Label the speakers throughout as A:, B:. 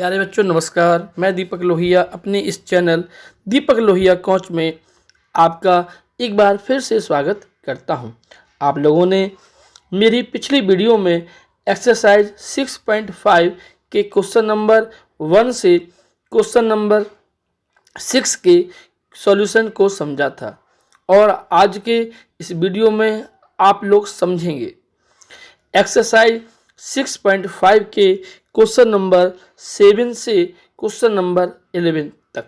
A: प्यारे बच्चों नमस्कार। मैं दीपक लोहिया अपने इस चैनल दीपक लोहिया कोच में आपका एक बार फिर से स्वागत करता हूं। आप लोगों ने मेरी पिछली वीडियो में एक्सरसाइज 6.5 के क्वेश्चन नंबर 1 से क्वेश्चन नंबर 6 के सॉल्यूशन को समझा था और आज के इस वीडियो में आप लोग समझेंगे एक्सरसाइज 6.5 के क्वेश्चन नंबर 7 से क्वेश्चन नंबर 11 तक।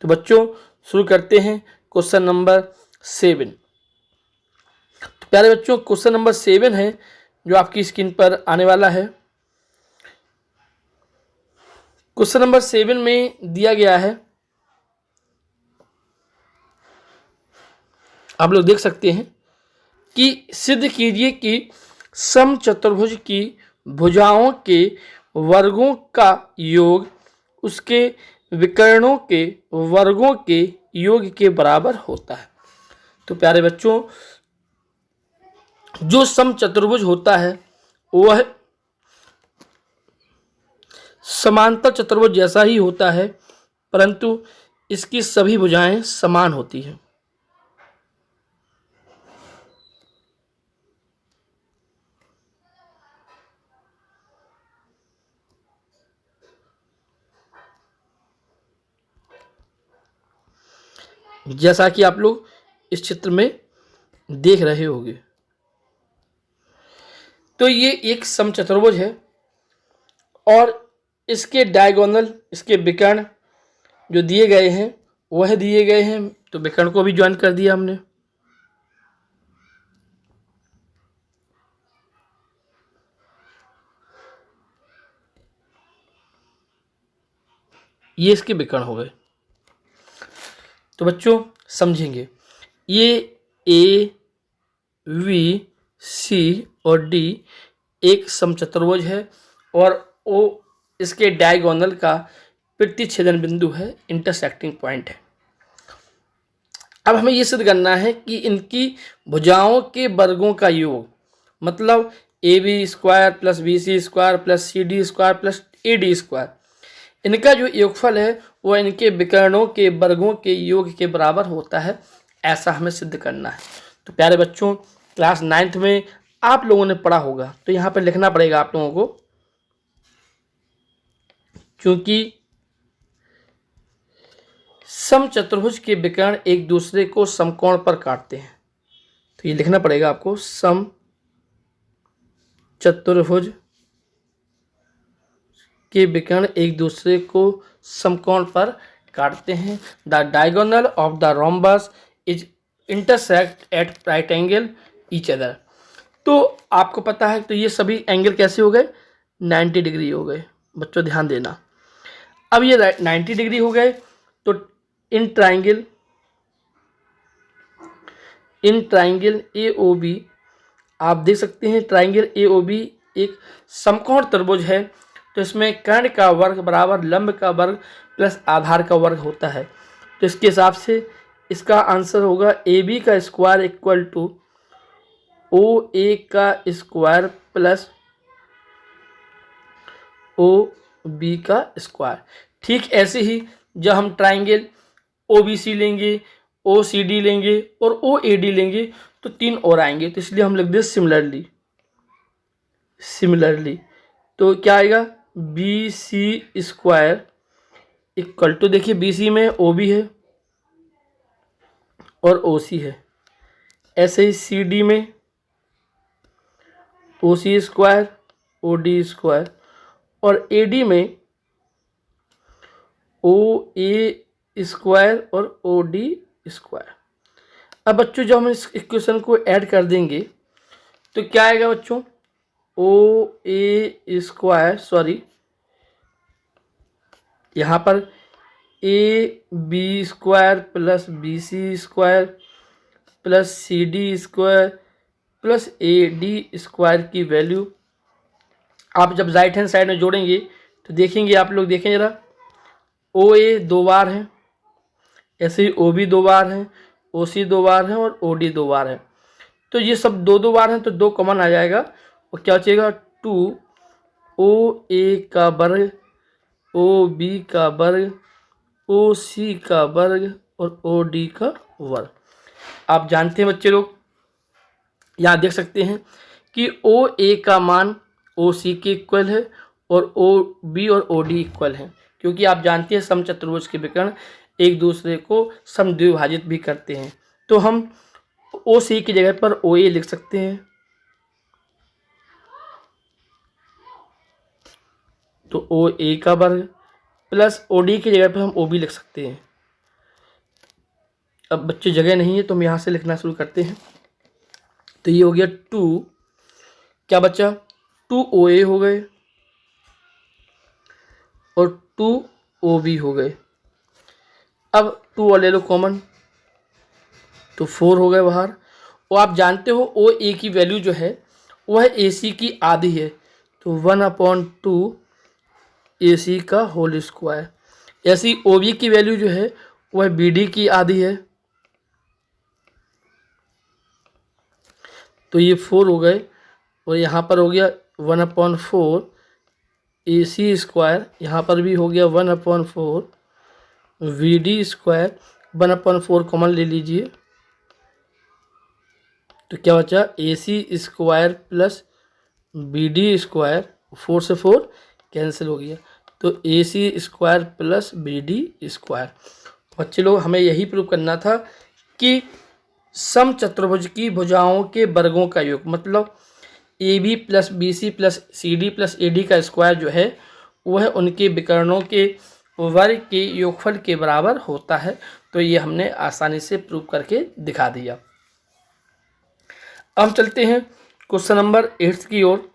A: तो बच्चों शुरू करते हैं क्वेश्चन नंबर 7। तो प्यारे बच्चों क्वेश्चन नंबर 7 है जो आपकी स्क्रीन पर आने वाला है। क्वेश्चन नंबर 7 में दिया गया है, आप लोग देख सकते हैं कि सिद्ध कीजिए कि समचतुर्भुज की भुजाओं के वर्गों का योग उसके विकर्णों के वर्गों के योग के बराबर होता है। तो प्यारे बच्चों जो समचतुर्भुज होता है वह समांतर चतुर्भुज जैसा ही होता है, परंतु इसकी सभी भुजाएं समान होती हैं। जैसा कि आप लोग इस चित्र में देख रहे होंगे। तो ये एक समचतुर्भुज है और इसके डायगोनल, इसके विकर्ण जो दिए गए हैं वह दिए गए हैं। तो विकर्ण को भी ज्वाइन कर दिया हमने। ये इसके विकर्ण हो गए। तो बच्चों समझेंगे, ये ए बी सी और डी एक समचतुर्भुज है और ओ इसके डायगोनल का प्रतिच्छेदन बिंदु है, इंटरसेक्टिंग पॉइंट है। अब हमें ये सिद्ध करना है कि इनकी भुजाओं के वर्गों का योग मतलब A B square plus B C square plus C D square plus A D square, इनका जो योगफल है वह इनके विकर्णों के वर्गों के योग के बराबर होता है। ऐसा हमें सिद्ध करना है। तो प्यारे बच्चों क्लास 9th में आप लोगों ने पढ़ा होगा, तो यहाँ पर लिखना पड़ेगा आप लोगों को, क्योंकि समचतुर्भुज के विकर्ण एक दूसरे को समकोण पर काटते हैं। तो ये लिखना पड़ेगा आपको, समचतुर्भुज के विकर्ण एक दूसरे को समकोण पर काटते हैं। The diagonal of the rhombus is intersect at right angle each other. तो आपको पता है, तो ये सभी एंगल कैसे हो गए, 90 डिग्री हो गए। बच्चों ध्यान देना, अब ये 90 डिग्री हो गए। तो in triangle A O B आप देख सकते हैं, ट्राइंगल ए ओ बी एक समकोण त्रिभुज है। तो इसमें कर्ण का वर्ग बराबर लंब का वर्ग प्लस आधार का वर्ग होता है। तो इसके हिसाब से इसका आंसर होगा ए बी का स्क्वायर इक्वल टू ओ ए का स्क्वायर प्लस ओ बी का स्क्वायर। ठीक ऐसे ही जब हम ट्राइंगल ओ बी सी लेंगे, ओ सी डी लेंगे और ओ ए डी लेंगे तो 3 और आएंगे। तो इसलिए हम लिख दें सिमिलरली। तो क्या आएगा, B C square equal to, देखिए बी सी में ओ बी है और ओ सी है। ऐसे ही सी डी में ओ C square O D square और ए डी में ओ ए स्क्वायर और ओ डी स्क्वायर। अब बच्चों जब हम इस इक्वेशन को ऐड कर देंगे तो क्या आएगा बच्चों, ओ ए स्क्वायर, सॉरी यहाँ पर A B square plus B C square plus C D square plus A D square की वैल्यू आप जब राइट हैंड साइड में जोड़ेंगे तो देखेंगे, आप लोग देखें जरा, ओ ए 2 बार है, ऐसे ही ओ बी 2 बार है, ओ सी 2 बार है और ओ डी 2 बार है। तो ये सब 2 बार हैं, तो 2 कॉमन आ जाएगा और क्या बचेगा, 2 ओ ए का वर्ग ओ बी का वर्ग, ओ सी का वर्ग और ओ डी का वर्ग। आप जानते हैं बच्चे लोग, यहाँ देख सकते हैं कि ओ ए का मान ओ सी के इक्वल है और ओ बी और ओ डी इक्वल है, क्योंकि आप जानते हैं समचतुर्भुज के विकर्ण एक दूसरे को समद्विभाजित भी करते हैं। तो हम ओ सी की जगह पर ओ ए लिख सकते हैं, तो ओ ए का वर्ग प्लस ओ डी की जगह पर हम ओ बी लिख सकते हैं। अब बच्चे जगह नहीं है तो हम यहाँ से लिखना शुरू करते हैं। तो ये हो गया 2, क्या बचा, 2 ओ ए हो गए और 2 ओ बी हो गए। अब 2 और ले लो कॉमन, तो 4 हो गए बाहर। और आप जानते हो ओ ए की वैल्यू जो है वह ए सी की आधी है, तो 1/2 ए सी का होल स्क्वायर। ऐसी ओ बी की वैल्यू जो है वह बी डी की आधी है, तो ये 4 हो गए। और यहाँ पर हो गया 1/4 ए सी स्क्वायर, यहाँ पर भी हो गया 1/4 वी डी स्क्वायर। 1/4 कॉमन ले लीजिए, तो क्या बचा, A C square plus B D square. 4 से 4 कैंसिल हो गया, तो A C square plus B D square. बच्चे लोग, हमें यही प्रूव करना था कि समचतुर्भुज की भुजाओं के वर्गों का योग, मतलब A B plus B C plus C D plus A D का स्क्वायर जो है वह उनके विकर्णों के वर्ग के योगफल के बराबर होता है। तो ये हमने आसानी से प्रूव करके दिखा दिया। अब हम चलते हैं क्वेश्चन नंबर 8 की ओर।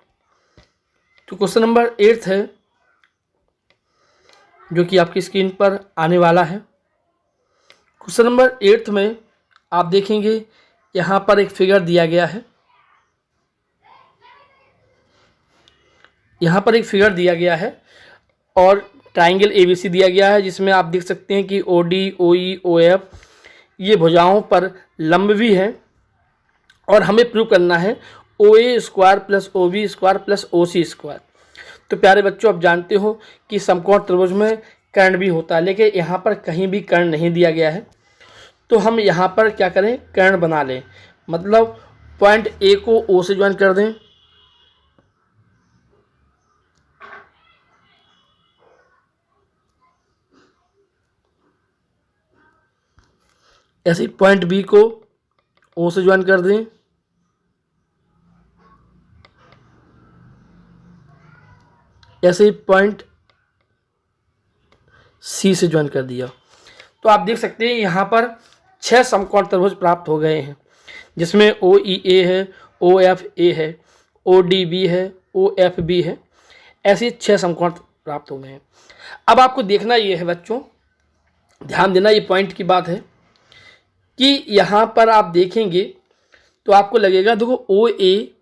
A: तो क्वेश्चन नंबर 8 है जो कि आपकी स्क्रीन पर आने वाला है। क्वेश्चन नंबर 8 में आप देखेंगे यहाँ पर एक फिगर दिया गया है, यहाँ पर एक फिगर दिया गया है और ट्राइंगल एबीसी दिया गया है, जिसमें आप देख सकते हैं कि ओ डी, ओ ई, ओ एफ ये भुजाओं पर लंब भी हैं और हमें प्रूव करना है O A square plus O B square plus O C square. तो प्यारे बच्चों, आप जानते हो कि समकोण त्रिभुज में कर्ण भी होता है, लेकिन यहाँ पर कहीं भी कर्ण नहीं दिया गया है। तो हम यहाँ पर क्या करें, कर्ण बना लें, मतलब पॉइंट ए को ओ से ज्वाइन कर दें, ऐसे ही पॉइंट बी को ओ से ज्वाइन कर दें, ऐसे ही पॉइंट सी से ज्वाइन कर दिया। तो आप देख सकते हैं यहाँ पर 6 समकोण त्रिभुज प्राप्त हो गए हैं, जिसमें ओ ई ए है, ओ एफ ए है, ओ डी बी है, ओ एफ बी है। ऐसे 6 समकोण प्राप्त हो गए हैं। अब आपको देखना ये है बच्चों, ध्यान देना, ये पॉइंट की बात है कि यहाँ पर आप देखेंगे तो आपको लगेगा, देखो ओ ए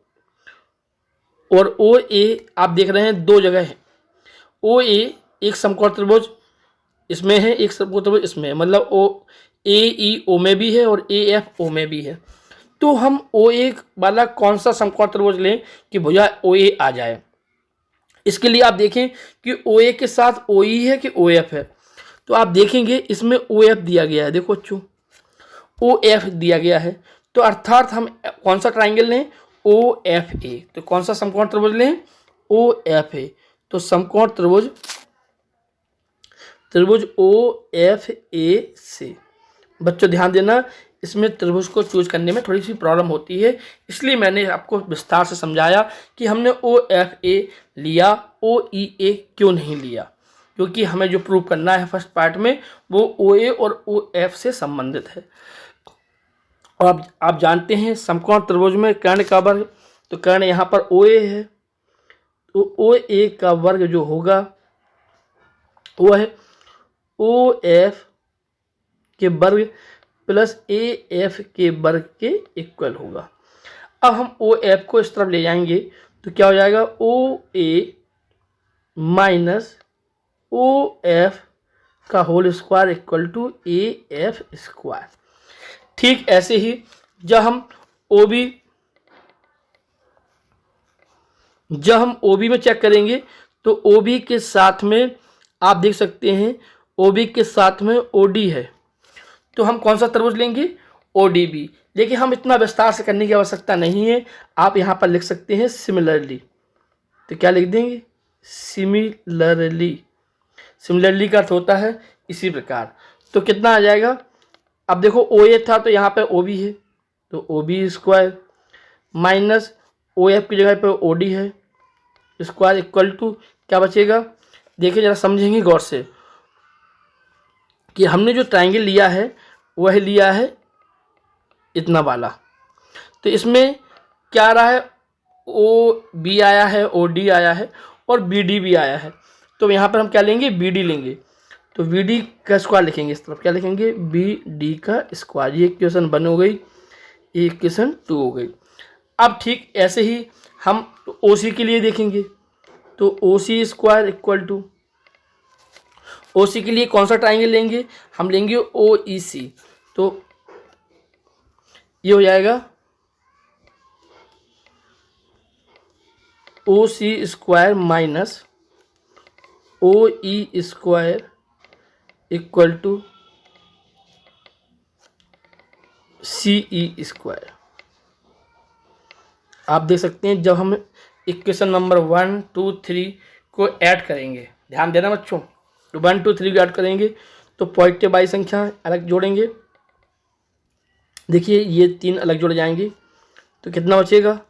A: और ओ ए आप देख रहे हैं 2 जगह है। ओ ए एक समकोण त्रिभुज इसमें है, एक समकोण त्रिभुज इसमें है, मतलब ओ ए ई ओ में भी है और ए एफ ओ में भी है। तो हम ओ ए वाला कौन सा समकोण त्रिभुज लें कि भुजा ओ ए आ जाए। इसके लिए आप देखें कि ओ ए के साथ ओ ई है कि ओ एफ है। तो आप देखेंगे इसमें ओ एफ दिया गया है, देखो बच्चों ओ एफ दिया गया है, तो अर्थात हम कौन सा ट्राइंगल लें, ओ एफ ए। तो कौन सा समकोण त्रिभुज लें, ओ एफ ए। तो समकोण त्रिभुज ओ एफ ए से। बच्चों ध्यान देना, इसमें त्रिभुज को चूज करने में थोड़ी सी प्रॉब्लम होती है, इसलिए मैंने आपको विस्तार से समझाया कि हमने ओ एफ ए लिया, ओ ई ए क्यों नहीं लिया, क्योंकि हमें जो प्रूव करना है फर्स्ट पार्ट में वो ओ ए और ओ एफ से संबंधित है। और आप जानते हैं समकोण त्रिभुज में कर्ण का वर्ग, तो कर्ण यहाँ पर ओ ए है, तो ओ ए का वर्ग जो होगा वो है ओ एफ के वर्ग प्लस ए एफ के वर्ग के इक्वल होगा। अब हम ओ एफ को इस तरफ ले जाएंगे तो क्या हो जाएगा, O A minus O F का whole square equal to A F square. ठीक ऐसे ही जब हम ओ बी में चेक करेंगे तो ओ बी के साथ में आप देख सकते हैं OB के साथ में OD है, तो हम कौन सा त्रिभुज लेंगे? ODB। लेकिन हम इतना विस्तार से करने की आवश्यकता नहीं है, आप यहाँ पर लिख सकते हैं सिमिलरली। तो क्या लिख देंगे? सिमिलरली। सिमिलरली का अर्थ होता है इसी प्रकार। तो कितना आ जाएगा? अब देखो OA था तो यहाँ पे OB है, तो OB स्क्वायर माइनस OF की जगह पे OD है स्क्वायर इक्वल टू क्या बचेगा? देखिए ज़रा समझेंगे गौर से कि हमने जो ट्रायंगल लिया है वह लिया है इतना वाला, तो इसमें क्या आ रहा है? OB आया है, OD आया है और BD भी आया है। तो यहाँ पर हम क्या लेंगे? BD लेंगे। तो BD का स्क्वायर लिखेंगे, इस तरफ क्या लिखेंगे? BD का स्क्वायर। ये इक्वेशन 1 हो गई, ये इक्वेशन 2 हो गई। अब ठीक ऐसे ही हम OC के लिए देखेंगे, तो OC square equal to OC के लिए कौन सा ट्राइंगल लेंगे? हम लेंगे OEC। तो ये हो जाएगा OC square minus OE square equal to CE square. आप देख सकते हैं जब हम इक्वेशन नंबर 1, 2, 3 को ऐड करेंगे, ध्यान देना बच्चों, तो 1, 2, 3 को ऐड करेंगे तो पॉजिटिव बाई संख्या अलग जोड़ेंगे। देखिए ये 3 अलग जोड़ जाएंगे, तो कितना बचेगा?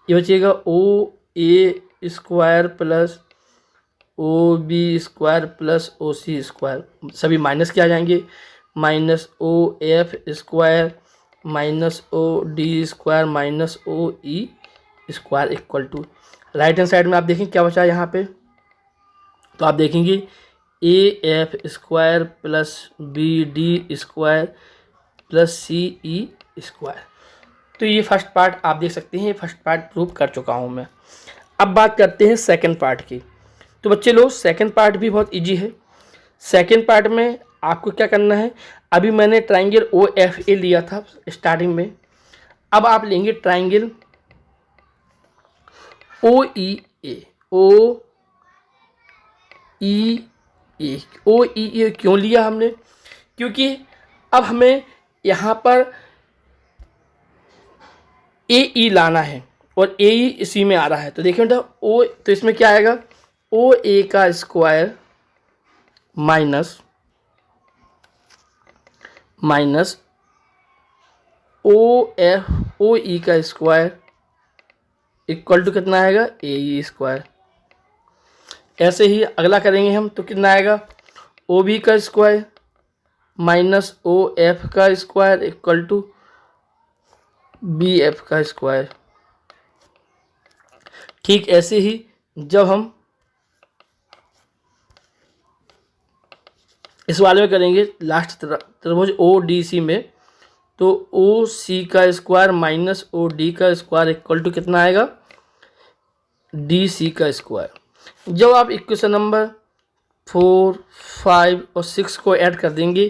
A: ये बचेगा OA square plus OB square plus OC square, सभी माइनस के आ जाएंगे, minus OF square minus OD square minus OE square equal to, right hand side में आप देखें क्या बचा है यहाँ पे? तो आप देखेंगे AF square plus BD square plus CE square. तो ये फर्स्ट पार्ट आप देख सकते हैं, ये फर्स्ट पार्ट प्रूव कर चुका हूँ मैं। अब बात करते हैं सेकंड पार्ट की। तो बच्चे लोग सेकंड पार्ट भी बहुत इजी है। सेकंड पार्ट में आपको क्या करना है? अभी मैंने ट्राइंगल OFA लिया था स्टार्टिंग में, अब आप लेंगे ट्राइंगल OEA। OEA क्यों लिया हमने? क्योंकि अब हमें यहाँ पर AE लाना है और AE इसी में आ रहा है। तो देखिए बेटा तो इसमें क्या आएगा? OA का स्क्वायर माइनस OE का स्क्वायर इक्वल टू कितना आएगा? AE square. ऐसे ही अगला करेंगे हम, तो कितना आएगा? OB का स्क्वायर माइनस OF का स्क्वायर इक्वल टू BF का स्क्वायर। ठीक ऐसे ही जब हम इस वाले में करेंगे लास्ट त्रिभुज ODC में, तो OC का स्क्वायर माइनस OD का स्क्वायर इक्वल टू कितना आएगा? DC का स्क्वायर। जब आप इक्वेशन नंबर 4, 5 और 6 को ऐड कर देंगे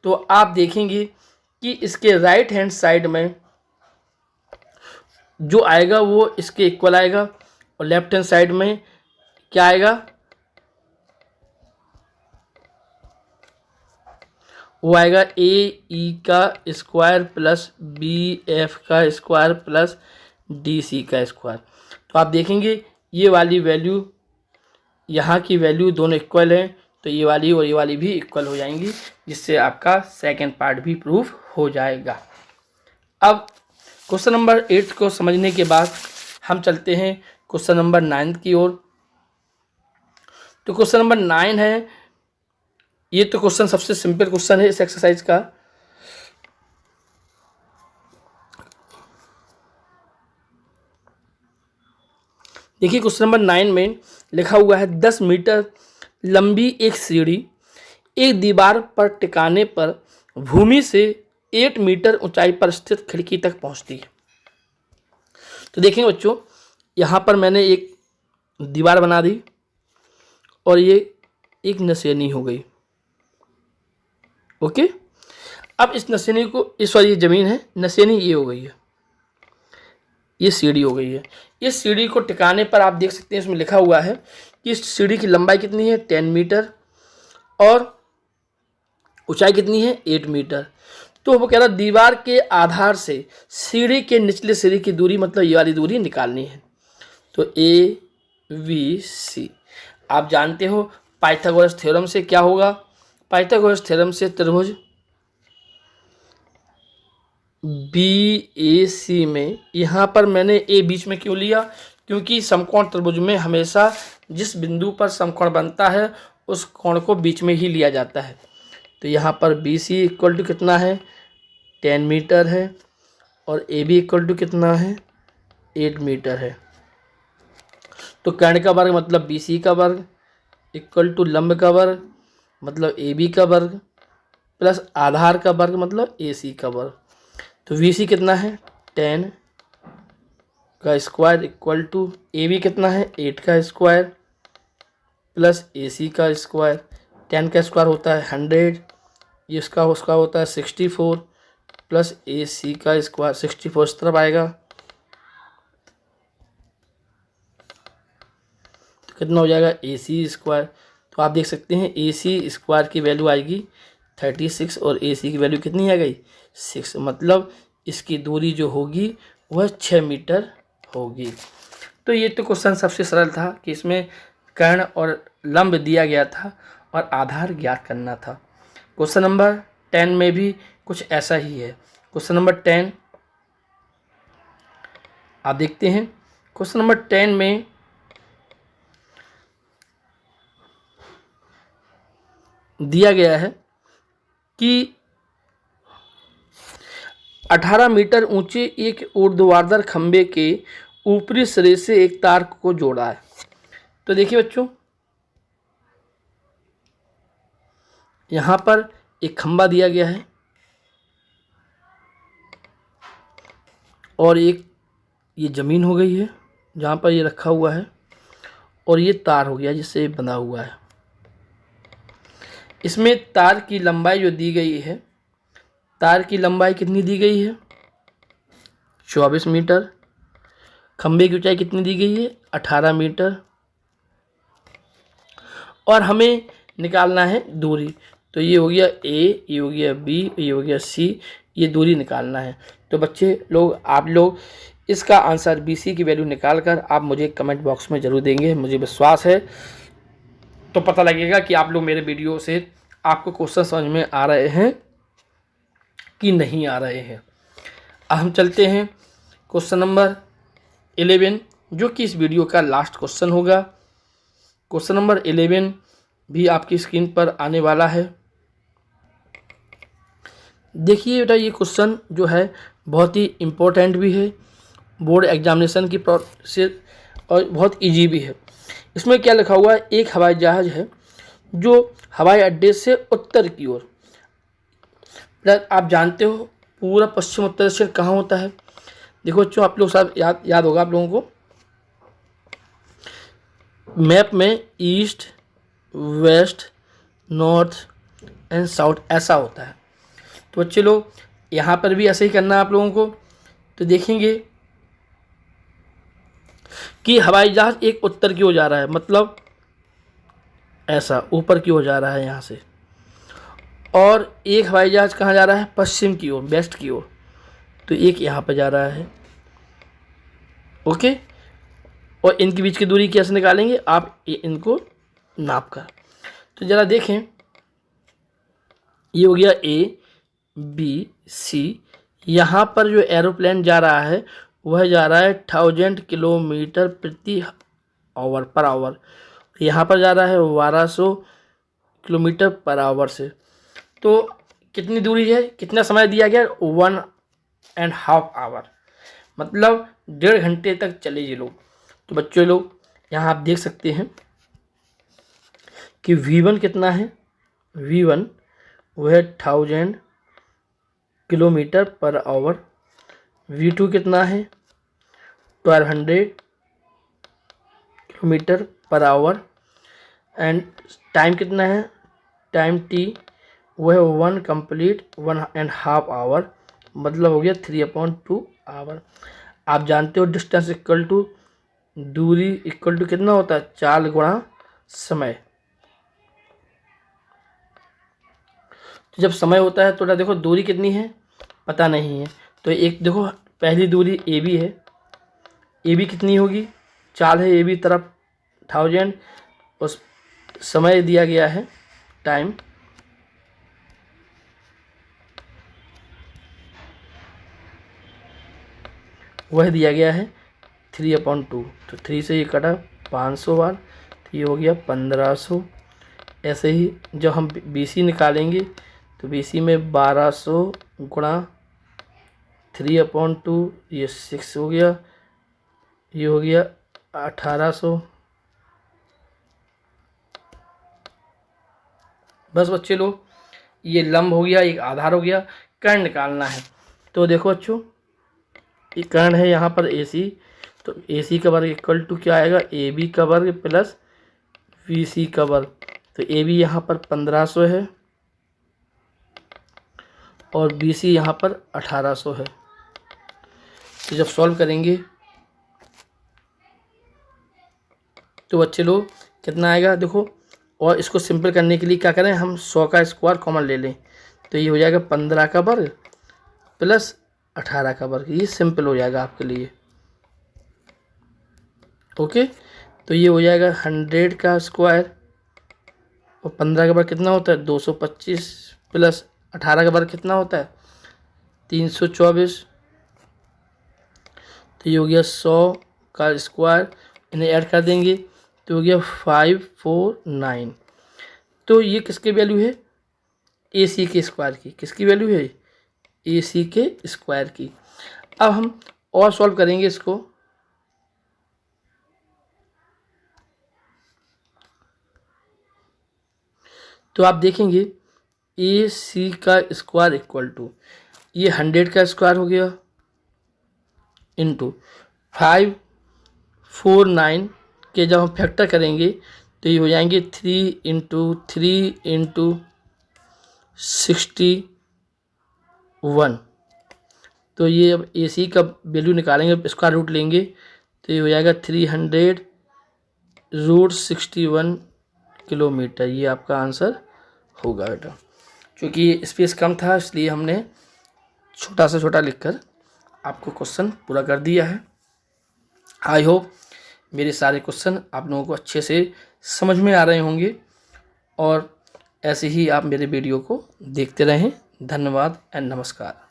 A: तो आप देखेंगे कि इसके राइट हैंड साइड में जो आएगा वो इसके इक्वल आएगा और लेफ्ट हैंड साइड में क्या आएगा? वो आएगा AE का स्क्वायर प्लस BF का स्क्वायर प्लस DC का स्क्वायर। तो आप देखेंगे ये वाली वैल्यू, यहाँ की वैल्यू दोनों इक्वल हैं, तो ये वाली और ये वाली भी इक्वल हो जाएंगी, जिससे आपका सेकंड पार्ट भी प्रूफ हो जाएगा। अब क्वेश्चन नंबर 8 को समझने के बाद हम चलते हैं क्वेश्चन नंबर 9 की ओर। तो क्वेश्चन नंबर 9 है, ये तो क्वेश्चन सबसे सिंपल क्वेश्चन है इस एक्सरसाइज का। देखिए क्वेश्चन नंबर 9 में लिखा हुआ है 10 मीटर लंबी एक सीढ़ी एक दीवार पर टिकाने पर भूमि से 8 मीटर ऊंचाई पर स्थित खिड़की तक पहुंचती है। तो देखेंगे बच्चों, यहाँ पर मैंने एक दीवार बना दी और ये एक नसेनी हो गई। ओके, अब इस नसेनी को, इस वाली ये ज़मीन है, नसेनी ये हो गई है, ये सीढ़ी हो गई है। इस सीढ़ी को टिकाने पर आप देख सकते हैं इसमें लिखा हुआ है कि सीढ़ी की लंबाई कितनी है 10 मीटर और ऊंचाई कितनी है 8 मीटर। तो वो कह रहा दीवार के आधार से सीढ़ी के निचले सिरे की दूरी मतलब ये वाली दूरी निकालनी है। तो ABC आप जानते हो पाइथागोरस थ्योरम से क्या होगा, पाइथागोरस थ्योरम से त्रिभुज BAC में, यहाँ पर मैंने A बीच में क्यों लिया, क्योंकि समकोण त्रिभुज में हमेशा जिस बिंदु पर समकोण बनता है उस कोण को बीच में ही लिया जाता है। तो यहाँ पर BC इक्वल टू कितना है 10 मीटर है और AB इक्वल टू कितना है 8 मीटर है। तो कर्ण का वर्ग मतलब BC का वर्ग इक्वल टू लंब का वर्ग मतलब AB का वर्ग प्लस आधार का वर्ग मतलब AC का वर्ग। तो BC कितना है 10 का स्क्वायर इक्वल टू AB कितना है 8 का स्क्वायर प्लस AC का स्क्वायर। 10 का स्क्वायर होता है 100, ये उसका होता है 64 प्लस AC का स्क्वायर 64 इस तरफ आएगा तो कितना हो जाएगा AC स्क्वायर। तो आप देख सकते हैं AC स्क्वायर की वैल्यू आएगी 36 और AC की वैल्यू कितनी आ गई 6, मतलब इसकी दूरी जो होगी वह 6 मीटर होगी। तो ये तो क्वेश्चन सबसे सरल था कि इसमें कर्ण और लंब दिया गया था और आधार ज्ञात करना था। क्वेश्चन नंबर 10 में भी कुछ ऐसा ही है। क्वेश्चन नंबर 10 आप देखते हैं। क्वेश्चन नंबर 10 में दिया गया है कि 18 मीटर ऊंचे एक ऊर्ध्वाधर खंबे के ऊपरी सिरे से एक तार को जोड़ा है। तो देखिए बच्चों, यहाँ पर एक खंबा दिया गया है और एक ये ज़मीन हो गई है जहाँ पर ये रखा हुआ है और ये तार हो गया जिससे ये बंधा हुआ है। इसमें तार की लंबाई जो दी गई है, तार की लंबाई कितनी दी गई है 24 मीटर, खंबे की ऊंचाई कितनी दी गई है 18 मीटर और हमें निकालना है दूरी। तो ये हो गया A, ये हो गया B, ये हो गया C, ये दूरी निकालना है। तो बच्चे लोग आप लोग इसका आंसर BC की वैल्यू निकाल कर आप मुझे कमेंट बॉक्स में ज़रूर देंगे, मुझे विश्वास है। तो पता लगेगा कि आप लोग मेरे वीडियो से आपको क्वेश्चन समझ में आ रहे हैं कि नहीं आ रहे हैं। अब हम चलते हैं क्वेश्चन नंबर 11 जो कि इस वीडियो का लास्ट क्वेश्चन होगा। क्वेश्चन नंबर 11 भी आपकी स्क्रीन पर आने वाला है। देखिए बेटा, ये क्वेश्चन जो है बहुत ही इम्पोर्टेंट भी है, बोर्ड एग्जामिनेशन की प्रोसेस और बहुत इजी भी है। इसमें क्या लिखा हुआ है, एक हवाई जहाज़ है जो हवाई अड्डे से उत्तर की ओर, आप जानते हो पूरा पश्चिम उत्तर दक्षिण कहाँ होता है। देखो बच्चों, आप लोग सब याद होगा आप लोगों को, मैप में east west north and south ऐसा होता है। तो बच्चे लोग यहाँ पर भी ऐसे ही करना है आप लोगों को। तो देखेंगे कि हवाई जहाज़ एक उत्तर की ओर जा रहा है, मतलब ऐसा ऊपर की ओर जा रहा है यहाँ से, और एक हवाई जहाज़ कहाँ जा रहा है पश्चिम की ओर वेस्ट की ओर। तो एक यहाँ पर जा रहा है, ओके। और इनके बीच की दूरी कैसे निकालेंगे आप इनको नाप कर। तो ज़रा देखें, ये हो गया ABC। यहाँ पर जो एरोप्लेन जा रहा है वह जा रहा है 1000 किलोमीटर प्रति आवर पर आवर। यहाँ पर जा रहा है 1200 किलोमीटर पर आवर से। तो कितनी दूरी है, कितना समय दिया गया 1.5 आवर, मतलब 1.5 घंटे तक चले ये लोग। तो बच्चों लोग यहाँ आप देख सकते हैं कि V1 कितना है, V1 वह 1000 किलोमीटर पर आवर। V2 कितना है 1200 kilometre per hour. And time कितना है, टाइम T वह 1 कंप्लीट 1.5 आवर, मतलब हो गया 3/2 आवर। आप जानते हो डिस्टेंस इक्वल टू दूरी इक्वल टू कितना होता है 4 गुणा समय। तो जब समय होता है तो देखो दूरी कितनी है पता नहीं है, तो एक देखो पहली दूरी ए बी है, ए बी कितनी होगी 4 है, ए बी तरफ 1000, उस समय दिया गया है टाइम, वह दिया गया है 3/2। तो 3 से ये कटा 500 बार, तो ये हो गया 1500। ऐसे ही जब हम BC निकालेंगे तो BC में 1200 गुणा 3/2, ये 6 हो गया, ये हो गया 1800। बस बच्चे लोग, ये लंब हो गया, एक आधार हो गया, कर्ण निकालना है। तो देखो बच्चों, ये कर्ण है यहाँ पर AC, तो AC का वर्ग इक्वल टू क्या आएगा, AB का वर्ग प्लस BC का वर्ग। तो AB यहाँ पर 1500 है और BC यहाँ पर 1800 है। तो जब सॉल्व करेंगे तो बच्चे लोग कितना आएगा देखो, और इसको सिंपल करने के लिए क्या करें, हम 100 का स्क्वायर कॉमन ले लें, तो ये हो जाएगा 15 का वर्ग प्लस 18 का वर्ग, ये सिंपल हो जाएगा आपके लिए। ओके, तो ये हो जाएगा 100 का स्क्वायर और 15 का वर्ग कितना होता है 225 प्लस 18 का वर्ग कितना होता है 324। तो ये हो गया 100 का स्क्वायर, इन्हें ऐड कर देंगे तो हो गया 549। तो ये किसकी वैल्यू है, AC के स्क्वायर की। किसकी वैल्यू है, AC के स्क्वायर की। अब हम और सॉल्व करेंगे इसको। तो आप देखेंगे AC का स्क्वायर इक्वल टू ये 100 का स्क्वायर हो गया इंटू 549 के जब हम फैक्टर करेंगे तो ये हो जाएंगे 3 × 3 × 61। तो ये अब AC का वैल्यू निकालेंगे, स्क्वायर रूट लेंगे तो ये हो जाएगा 300√61 किलोमीटर। ये आपका आंसर होगा बेटा। क्योंकि स्पेस कम था इसलिए हमने छोटा से छोटा लिखकर आपको क्वेश्चन पूरा कर दिया है। आई होप मेरे सारे क्वेश्चन आप लोगों को अच्छे से समझ में आ रहे होंगे और ऐसे ही आप मेरे वीडियो को देखते रहें। धन्यवाद एंड नमस्कार।